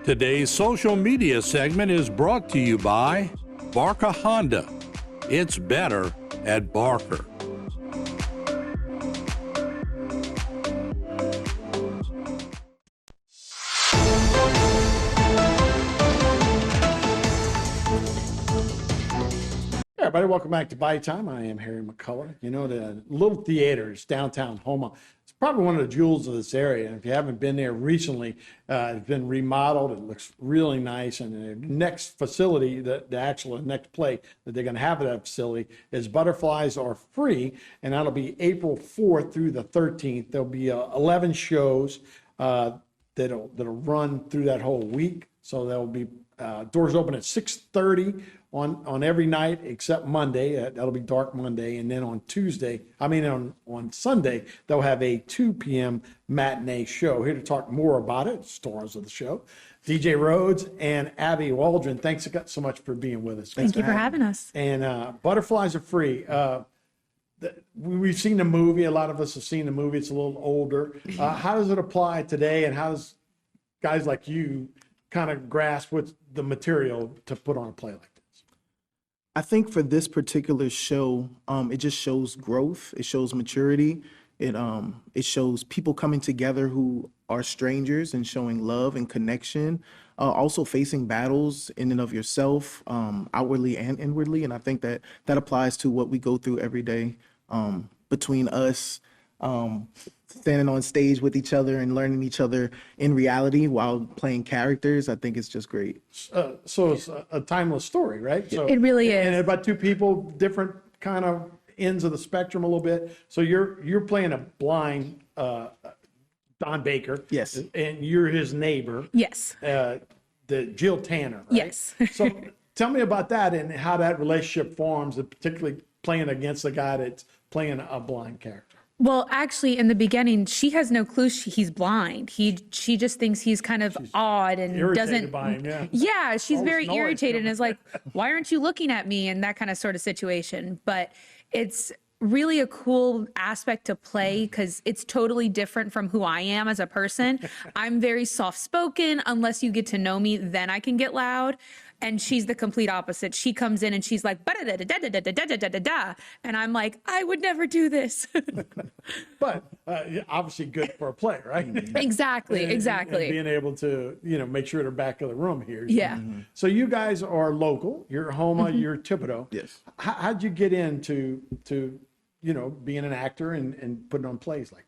Today's social media segment is brought to you by Barker Honda. It's better at Barker. Hey everybody, welcome back to Bayou Time. I am Harry McCullough. You know, the Little Theaters, downtown Houma, it's probably one of the jewels of this area. And if you haven't been there recently, it's been remodeled. It looks really nice. And the next facility, the actual next play that they're going to have at that facility is Butterflies Are Free. And that'll be April 4th through the 13th. There'll be 11 shows that'll run through that whole week. So there'll be doors open at 6:30 on every night except Monday. That'll be Dark Monday. And then on Sunday, they'll have a 2 p.m. matinee show. Here to talk more about it, stars of the show, DJ Rhodes and Abby Waldron. Thanks so much for being with us. Thank you for having us. And Butterflies Are Free. We've seen the movie. A lot of us have seen the movie. It's a little older. How does it apply today? And how does guys like you kind of grasp what's the material to put on a play like this? I think for this particular show, it just shows growth. It shows maturity. It shows people coming together who are strangers and showing love and connection. Also facing battles in and of yourself, outwardly and inwardly. And I think that applies to what we go through every day between us. Standing on stage with each other and learning each other in reality while playing characters, I think it's just great. So it's a timeless story, right? So It really is. And about two people, different kind of ends of the spectrum a little bit. So you're playing a blind Don Baker. Yes. And you're his neighbor. Yes. The Jill Tanner, right? Yes. So tell me about that and how that relationship forms, and particularly playing against a guy that's playing a blind character. Well, actually, in the beginning, she has no clue he's blind. She just thinks he's kind of odd and Irritated doesn't. by him, yeah. Yeah, she's All very this noise irritated and coming. is like, "Why aren't you looking at me?" And that kind of sort of situation. But it's really a cool aspect to play because it's totally different from who I am as a person. I'm very soft-spoken. Unless you get to know me, then I can get loud. And she's the complete opposite. She comes in and she's like, "Ba-da-da-da-da-da-da-da-da-da-da," and I'm like, "I would never do this." But obviously good for a play, right? Exactly. And being able to, make sure the back of the room here. Yeah. So you guys are local. You're Houma, you're Thibodeau. Yes. How'd you get into being an actor and putting on plays like this?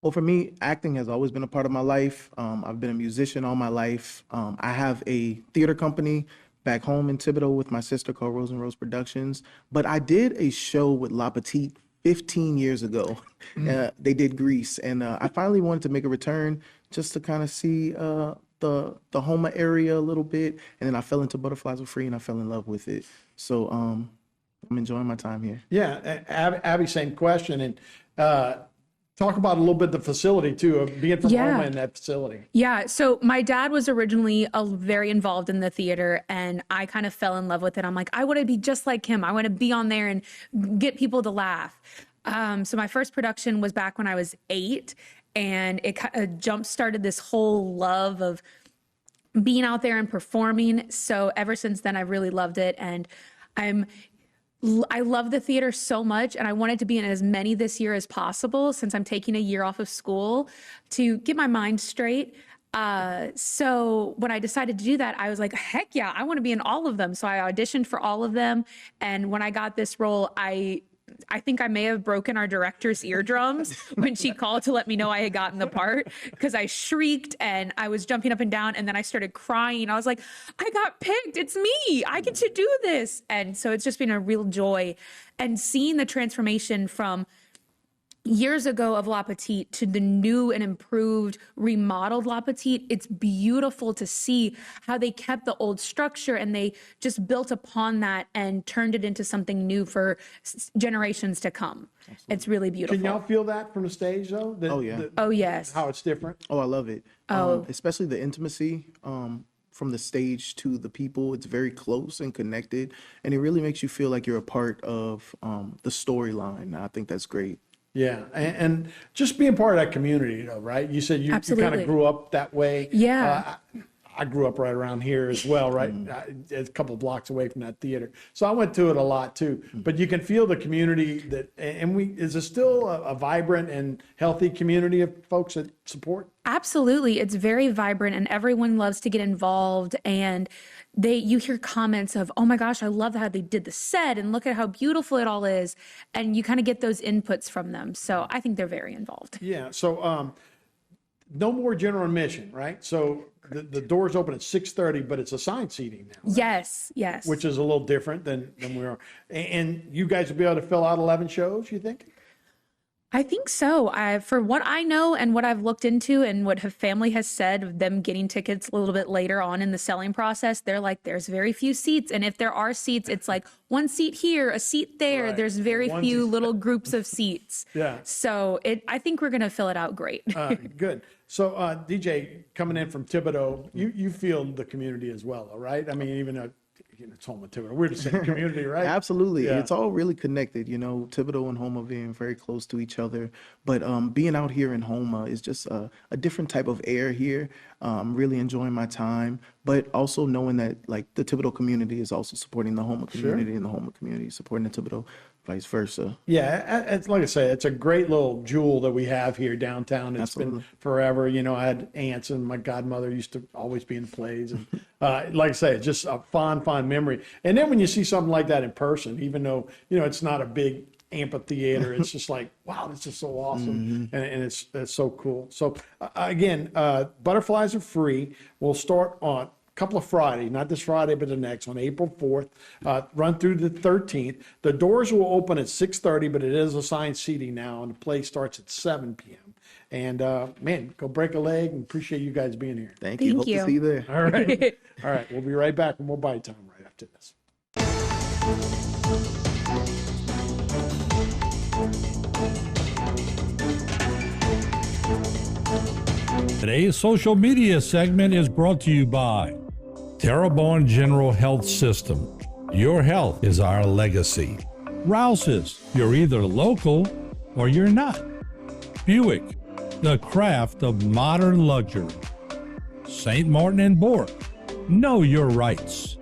Well, for me, acting has always been a part of my life. I've been a musician all my life. I have a theater company back home in Thibodeau with my sister called Rose and Rose Productions. But I did a show with Petit 15 years ago. They did Grease. And I finally wanted to make a return just to kind of see the Houma area a little bit. And then I fell into Butterflies Are Free and I fell in love with it. So I'm enjoying my time here. Yeah, Abby, same question. And talk about a little bit the facility too, of being from Houma in that facility. Yeah. So my dad was originally very involved in the theater and I kind of fell in love with it. I'm like, I want to be just like him. I want to be on there and get people to laugh. So my first production was back when I was 8 and it kind of jump-started this whole love of being out there and performing. So ever since then, I've really loved it. And I love the theater so much, and I wanted to be in as many this year as possible since I'm taking a year off of school to get my mind straight. So when I decided to do that, I was like, heck yeah, I want to be in all of them. So I auditioned for all of them. And when I got this role, I think I may have broken our director's eardrums when she called to let me know I had gotten the part, because I shrieked and I was jumping up and down and then I started crying. I was like, I got picked. It's me. I get to do this. And so it's just been a real joy. And seeing the transformation from years ago of La Petite to the new and improved remodeled La Petite, it's beautiful to see how they kept the old structure and they just built upon that and turned it into something new for generations to come. Absolutely. It's really beautiful. Can y'all feel that from the stage though? Oh yeah. Oh yes. How it's different? Oh, I love it. Especially the intimacy from the stage to the people. It's very close and connected, and it really makes you feel like you're a part of the storyline. I think that's great. Yeah, and just being part of that community, though, right? You said you kind Absolutely. of grew up that way. Yeah. I grew up right around here as well, right? A couple of blocks away from that theater. So I went to it a lot too. But you can feel the community is it still a vibrant and healthy community of folks that support? Absolutely. It's very vibrant and everyone loves to get involved, and you hear comments of, "Oh my gosh, I love how they did the set and look at how beautiful it all is." And you kind of get those inputs from them. So I think they're very involved. Yeah. So no more general admission, right? So the doors open at 6:30, but it's assigned seating now, right? Yes. Which is a little different than we are. And you guys will be able to fill out 11 shows, you think? I think so. For what I know and what I've looked into and what her family has said of them getting tickets a little bit later on in the selling process, they're like, there's very few seats. And if there are seats, it's like one seat here, a seat there. Right. There's very few little groups of seats. Yeah. So I think we're going to fill it out great. Good. So DJ, coming in from Thibodeau, you feel the community as well, all right? I mean, even though it's Houma Thibodeau, we're the same community, right? Absolutely. Yeah. It's all really connected, Thibodeau and Houma being very close to each other. But being out here in Houma is just a different type of air here. I'm really enjoying my time, but also knowing that like the Thibodeau community is also supporting the Houma community and the Houma community supporting the Thibodeau, vice versa. Yeah, it's like I say, it's a great little jewel that we have here downtown. It's been forever. I had aunts and my godmother used to always be in the plays. And like I say, it's just a fond memory. And then when you see something like that in person, even though, it's not a big amphitheater, it's just like, wow, this is so awesome. And it's so cool. So again, butterflies are free. We'll start on couple of Friday, not this Friday, but the next on April 4th, run through the 13th. The doors will open at 6:30, but it is assigned seating now, and the play starts at 7 p.m. And man, go break a leg, and appreciate you guys being here. Thank you. Hope to see you there. All right. All right. We'll be right back with more Bite Time right after this. Today's social media segment is brought to you by Terrebonne General Health System. Your health is our legacy. Rouse's, you're either local or you're not. Buick, the craft of modern luxury. St. Martin and Bork, know your rights.